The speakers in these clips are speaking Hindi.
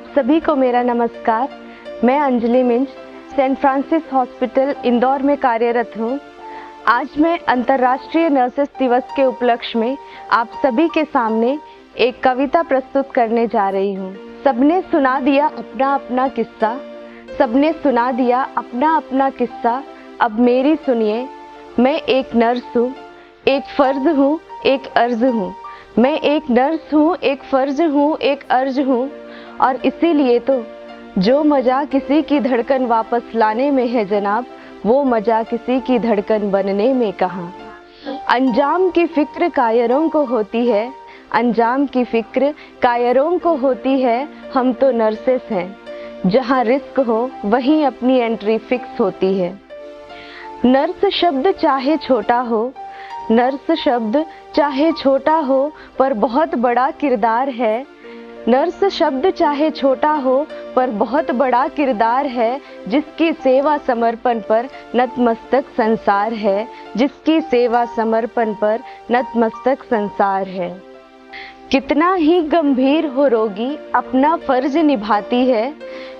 आप सभी को मेरा नमस्कार। मैं Anjali Minj Saint Francis Hospital Indore में कार्यरत हूँ। आज मैं अंतर्राष्ट्रीय नर्सेस दिवस के उपलक्ष्य में आप सभी के सामने एक कविता प्रस्तुत करने जा रही हूँ। सबने सुना दिया अपना अपना किस्सा, सबने सुना दिया अपना अपना किस्सा, अब मेरी सुनिए। मैं एक नर्स हूँ, एक फ़र्ज हूँ, एक अर्ज हूँ। मैं एक नर्स हूँ, एक फ़र्ज हूँ, एक अर्ज हूँ। और इसीलिए तो जो मज़ा किसी की धड़कन वापस लाने में है जनाब, वो मज़ा किसी की धड़कन बनने में कहाँ। अंजाम की फ़िक्र कायरों को होती है, अंजाम की फ़िक्र कायरों को होती है। हम तो नर्सेस हैं, जहाँ रिस्क हो वहीं अपनी एंट्री फिक्स होती है। नर्स शब्द चाहे छोटा हो, नर्स शब्द चाहे छोटा हो, पर बहुत बड़ा किरदार है। नर्स शब्द चाहे छोटा हो, पर बहुत बड़ा किरदार है। जिसकी सेवा समर्पण पर नतमस्तक संसार है, जिसकी सेवा समर्पण पर नतमस्तक संसार है। कितना ही गंभीर हो रोगी अपना फर्ज निभाती है,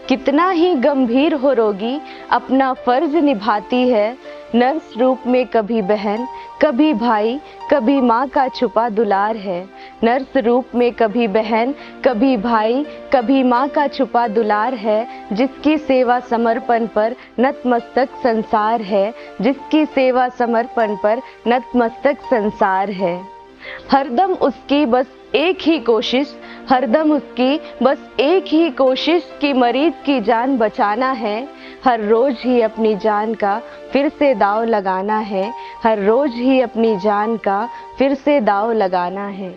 कितना ही गंभीर हो रोगी अपना फर्ज निभाती है। नर्स रूप में कभी बहन, कभी भाई, कभी माँ का छुपा दुलार है। नर्स रूप में कभी बहन, कभी भाई, कभी माँ का छुपा दुलार है। जिसकी सेवा समर्पण पर नतमस्तक संसार है, जिसकी सेवा समर्पण पर नतमस्तक संसार है। हरदम उसकी बस एक ही कोशिश, हरदम उसकी बस एक ही कोशिश कि मरीज की जान बचाना है। हर रोज ही अपनी जान का फिर से दाव लगाना है, हर रोज ही अपनी जान का फिर से दाव लगाना है।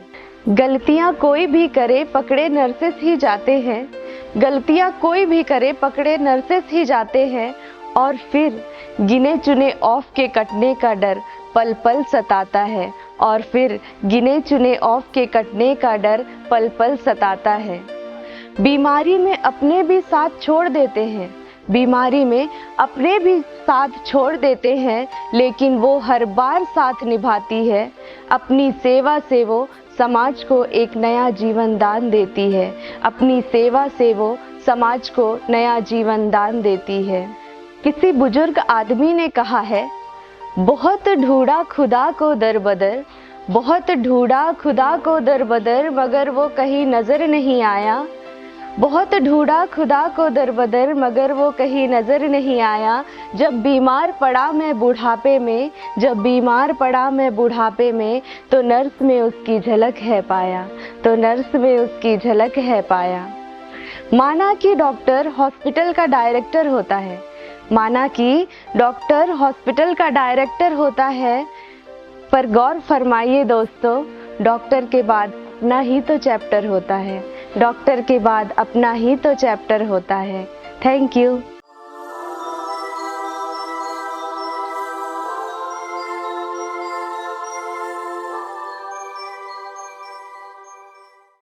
गलतियां कोई भी करे पकड़े नर्सेस ही जाते हैं, गलतियां कोई भी करे पकड़े नर्सेस ही जाते हैं। और फिर गिने चुने ऑफ के कटने का डर पल पल सताता है, और फिर गिने चुने ऑफ के कटने का डर पल पल सताता है। बीमारी में अपने भी साथ छोड़ देते हैं, बीमारी में अपने भी साथ छोड़ देते हैं, लेकिन वो हर बार साथ निभाती है। अपनी सेवा से वो समाज को एक नया जीवन दान देती है, अपनी सेवा से वो समाज को नया जीवन दान देती है। किसी बुजुर्ग आदमी ने कहा है, बहुत ढूंढा खुदा को दर बदर, बहुत ढूंढा खुदा को दर बदर, मगर वो कहीं नजर नहीं आया। बहुत ढूंढा खुदा को दर बदर, मगर वो कहीं नजर नहीं आया। जब बीमार पड़ा मैं बुढ़ापे में, जब बीमार पड़ा मैं बुढ़ापे में, तो नर्स में उसकी झलक है पाया, तो नर्स में उसकी झलक है पाया। माना कि डॉक्टर हॉस्पिटल का डायरेक्टर होता है, माना कि डॉक्टर हॉस्पिटल का डायरेक्टर होता है, पर गौर फरमाइए दोस्तों, डॉक्टर के बाद अपना ही तो चैप्टर होता है, डॉक्टर के बाद अपना ही तो चैप्टर होता है। Thank you.